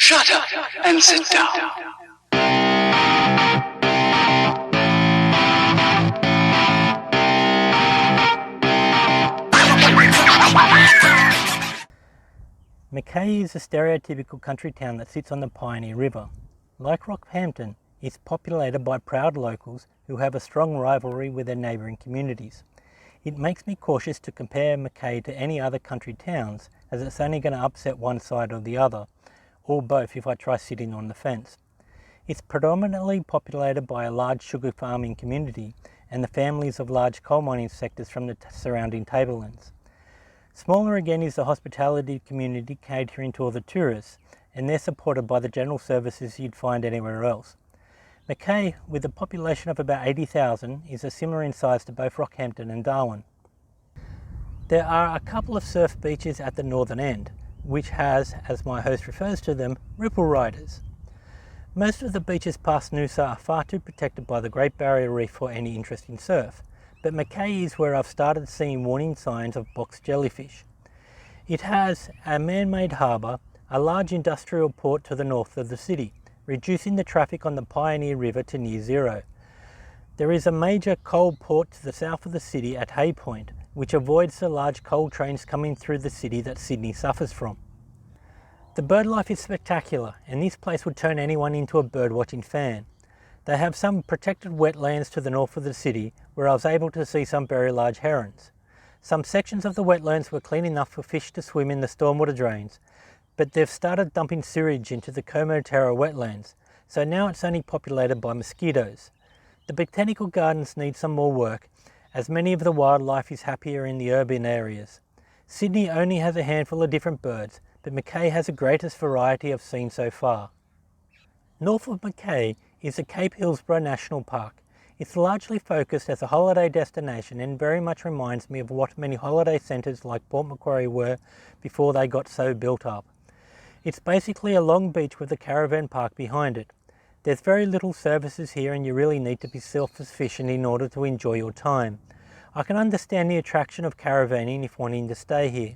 Shut up and sit down. Mackay is a stereotypical country town that sits on the Pioneer River. Like Rockhampton, it's populated by proud locals who have a strong rivalry with their neighbouring communities. It makes me cautious to compare Mackay to any other country towns, as it's only going to upset one side or the other, or both if I try sitting on the fence. It's predominantly populated by a large sugar farming community and the families of large coal mining sectors from the surrounding tablelands. Smaller again is the hospitality community catering to all the tourists, and they're supported by the general services you'd find anywhere else. Mackay, with a population of about 80,000, is similar in size to both Rockhampton and Darwin. There are a couple of surf beaches at the northern end, which has, as my host refers to them, ripple riders. Most of the beaches past Noosa are far too protected by the Great Barrier Reef for any interest in surf, but Mackay is where I've started seeing warning signs of box jellyfish. It has a man-made harbour, a large industrial port to the north of the city, reducing the traffic on the Pioneer River to near zero. There is a major coal port to the south of the city at Hay Point, which avoids the large coal trains coming through the city that Sydney suffers from. The bird life is spectacular, and this place would turn anyone into a bird-watching fan. They have some protected wetlands to the north of the city, where I was able to see some very large herons. Some sections of the wetlands were clean enough for fish to swim in the stormwater drains, but they've started dumping sewage into the Comotera wetlands, so now it's only populated by mosquitoes. The botanical gardens need some more work, as many of the wildlife is happier in the urban areas. Sydney only has a handful of different birds, but Mackay has the greatest variety I've seen so far. North of Mackay is the Cape Hillsborough National Park. It's largely focused as a holiday destination and very much reminds me of what many holiday centres like Port Macquarie were before they got so built up. It's basically a long beach with a caravan park behind it. There's very little services here, and you really need to be self-sufficient in order to enjoy your time. I can understand the attraction of caravanning if wanting to stay here.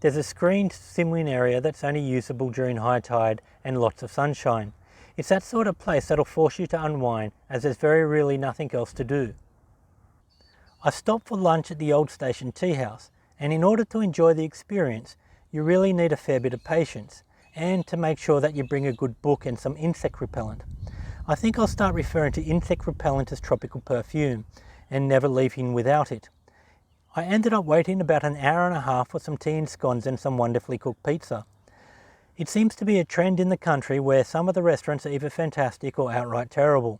There's a screened swimming area that's only usable during high tide and lots of sunshine. It's that sort of place that'll force you to unwind, as there's very really nothing else to do. I stopped for lunch at the Old Station Tea House, and in order to enjoy the experience, you really need a fair bit of patience, and to make sure that you bring a good book and some insect repellent. I think I'll start referring to insect repellent as tropical perfume, and never leaving without it. I ended up waiting about an hour and a half for some tea and scones and some wonderfully cooked pizza. It seems to be a trend in the country where some of the restaurants are either fantastic or outright terrible.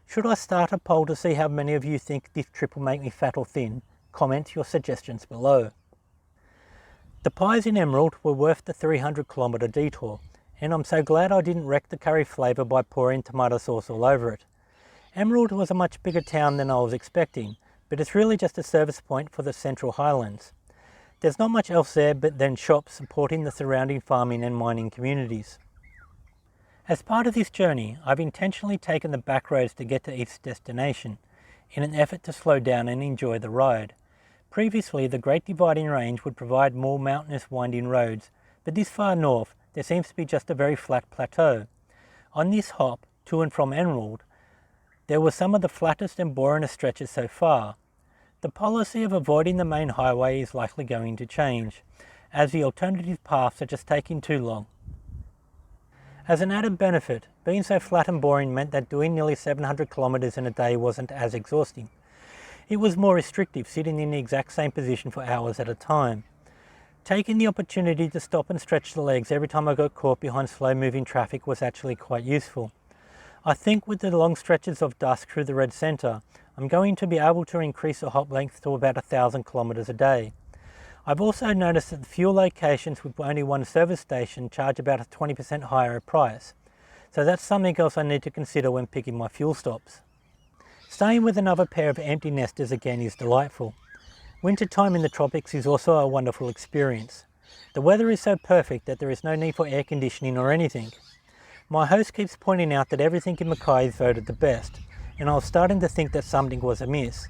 Should I start a poll to see how many of you think this trip will make me fat or thin? Comment your suggestions below. The pies in Emerald were worth the 300-kilometre detour, and I'm so glad I didn't wreck the curry flavour by pouring tomato sauce all over it. Emerald was a much bigger town than I was expecting, but it's really just a service point for the Central Highlands. There's not much else there but then shops supporting the surrounding farming and mining communities. As part of this journey, I've intentionally taken the back roads to get to each destination, in an effort to slow down and enjoy the ride. Previously, the Great Dividing Range would provide more mountainous winding roads, but this far north, there seems to be just a very flat plateau. On this hop, to and from Emerald, there were some of the flattest and boringest stretches so far. The policy of avoiding the main highway is likely going to change, as the alternative paths are just taking too long. As an added benefit, being so flat and boring meant that doing nearly 700 kilometres in a day wasn't as exhausting. It was more restrictive, sitting in the exact same position for hours at a time. Taking the opportunity to stop and stretch the legs every time I got caught behind slow-moving traffic was actually quite useful. I think with the long stretches of dusk through the red centre, I'm going to be able to increase the hop length to about 1,000 kilometres a day. I've also noticed that the few locations with only one service station charge about a 20% higher price, so that's something else I need to consider when picking my fuel stops. Staying with another pair of empty nesters again is delightful. Winter time in the tropics is also a wonderful experience. The weather is so perfect that there is no need for air conditioning or anything. My host keeps pointing out that everything in Mackay is voted the best, and I was starting to think that something was amiss.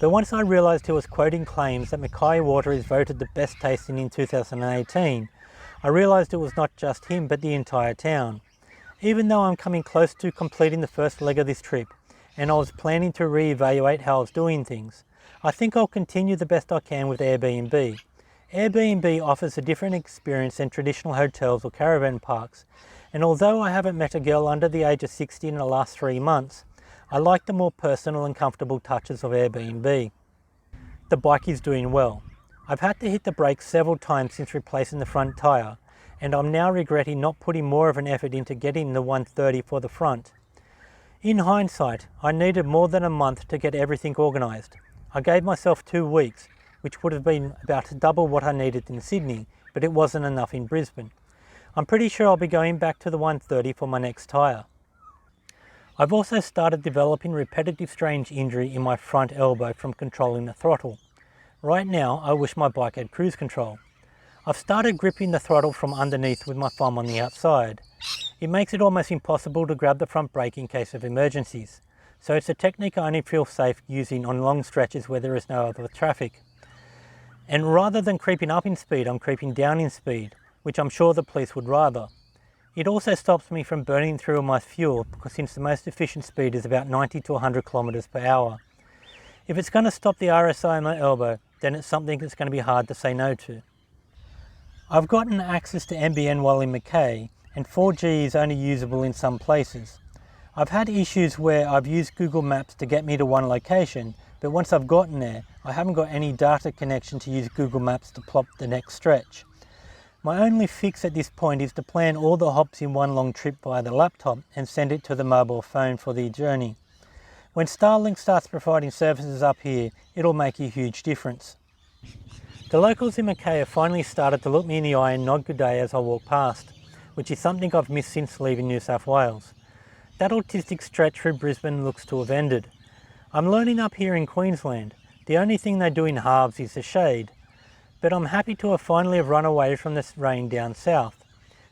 But once I realised he was quoting claims that Mackay water is voted the best tasting in 2018, I realised it was not just him but the entire town. Even though I'm coming close to completing the first leg of this trip, and I was planning to re-evaluate how I was doing things, I think I'll continue the best I can with Airbnb. Airbnb offers a different experience than traditional hotels or caravan parks, and although I haven't met a girl under the age of 60 in the last 3 months, I like the more personal and comfortable touches of Airbnb. The bike is doing well. I've had to hit the brakes several times since replacing the front tyre, and I'm now regretting not putting more of an effort into getting the 130 for the front. In hindsight, I needed more than a month to get everything organised. I gave myself 2 weeks, which would have been about double what I needed in Sydney, but it wasn't enough in Brisbane. I'm pretty sure I'll be going back to the 130 for my next tyre. I've also started developing repetitive strange injury in my front elbow from controlling the throttle. Right now, I wish my bike had cruise control. I've started gripping the throttle from underneath with my thumb on the outside. It makes it almost impossible to grab the front brake in case of emergencies, so it's a technique I only feel safe using on long stretches where there is no other traffic. And rather than creeping up in speed, I'm creeping down in speed, which I'm sure the police would rather. It also stops me from burning through my fuel, because since the most efficient speed is about 90 to 100 kilometers per hour. If it's going to stop the RSI in my elbow, then it's something that's going to be hard to say no to. I've gotten access to NBN while in Mackay, and 4G is only usable in some places. I've had issues where I've used Google Maps to get me to one location, but once I've gotten there, I haven't got any data connection to use Google Maps to plot the next stretch. My only fix at this point is to plan all the hops in one long trip via the laptop and send it to the mobile phone for the journey. When Starlink starts providing services up here, it'll make a huge difference. The locals in Mackay have finally started to look me in the eye and nod good day as I walk past, which is something I've missed since leaving New South Wales. That autistic stretch through Brisbane looks to have ended. I'm learning up here in Queensland, the only thing they do in halves is the shade, but I'm happy to have finally run away from this rain down south.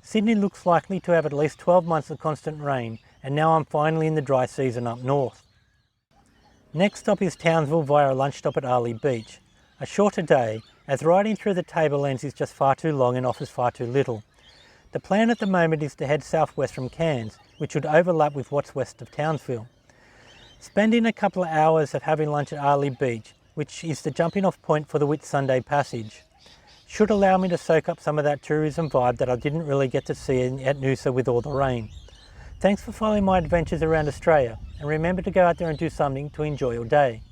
Sydney looks likely to have at least 12 months of constant rain, and now I'm finally in the dry season up north. Next stop is Townsville via a lunch stop at Arley Beach. A shorter day, as riding through the Tablelands is just far too long and offers far too little. The plan at the moment is to head southwest from Cairns, which would overlap with what's west of Townsville. Spending a couple of hours of having lunch at Arley Beach, which is the jumping off point for the Whitsunday Passage, should allow me to soak up some of that tourism vibe that I didn't really get to see at Noosa with all the rain. Thanks for following my adventures around Australia, and remember to go out there and do something to enjoy your day.